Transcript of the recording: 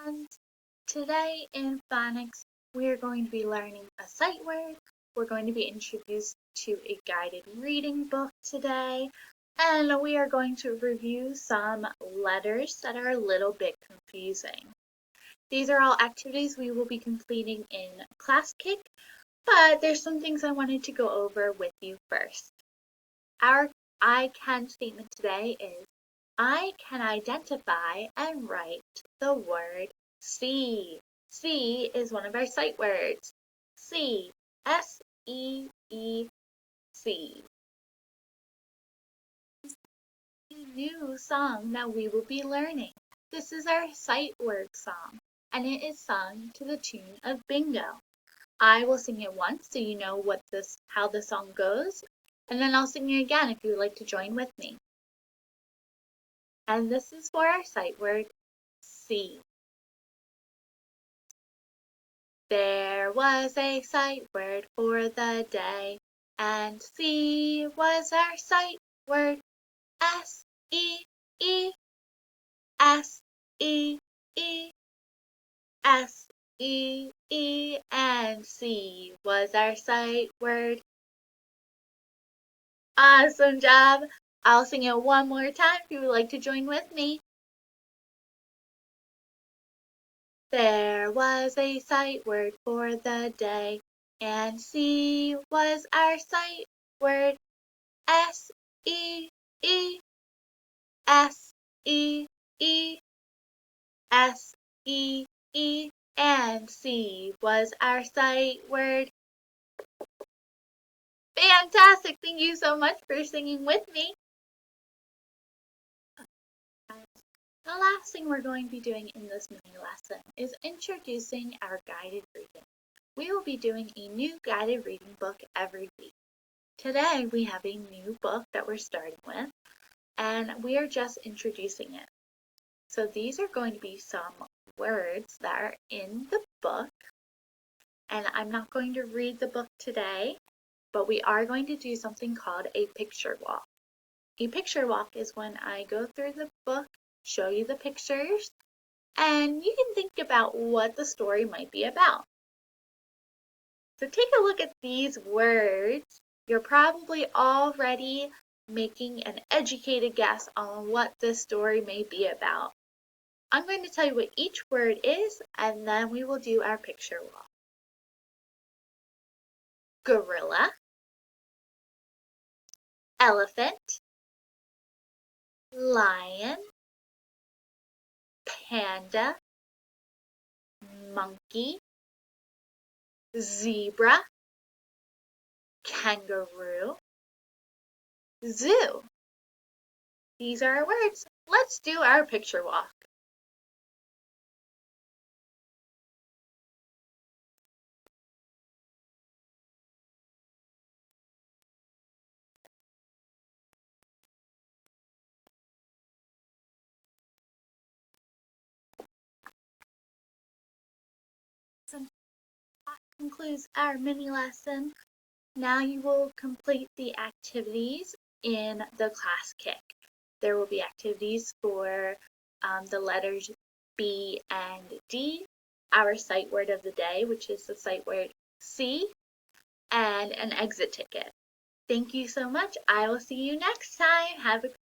And today in phonics, we are going to be learning a sight word. We're going to be introduced to a guided reading book today, and we are going to review some letters that are a little bit confusing. These are all activities we will be completing in ClassKick, but there's some things I wanted to go over with you first. Our I can statement today is I can identify and write the word see. See is one of our sight words. See, S-E-E-C. A new song that we will be learning. This is our sight word song, and it is sung to the tune of Bingo. I will sing it once so you know how the song goes, and then I'll sing it again if you would like to join with me. And this is for our sight word, see. There was a sight word for the day, and see was our sight word, S-E-E, S-E-E, S-E-E, and see was our sight word. Awesome job! I'll sing it one more time if you would like to join with me. There was a sight word for the day, and see was our sight word, S-E-E, S-E-E, S-E-E, and see was our sight word. Fantastic! Thank you so much for singing with me. The last thing we're going to be doing in this mini lesson is introducing our guided reading. We will be doing a new guided reading book every week. Today we have a new book that we're starting with, and we are just introducing it. So these are going to be some words that are in the book, and I'm not going to read the book today, but we are going to do something called a picture walk. A picture walk is when I go through the book, show you the pictures, and you can think about what the story might be about. So take a look at these words. You're probably already making an educated guess on what this story may be about. I'm going to tell you what each word is, and then we will do our picture walk. Gorilla, elephant, lion, panda, monkey, zebra, kangaroo, zoo. These are our words. Let's do our picture walk. So that concludes our mini lesson. Now you will complete the activities in the ClassKick. There will be activities for the letters B and D, our sight word of the day, which is the sight word see, and an exit ticket. Thank you so much. I will see you next time. Have a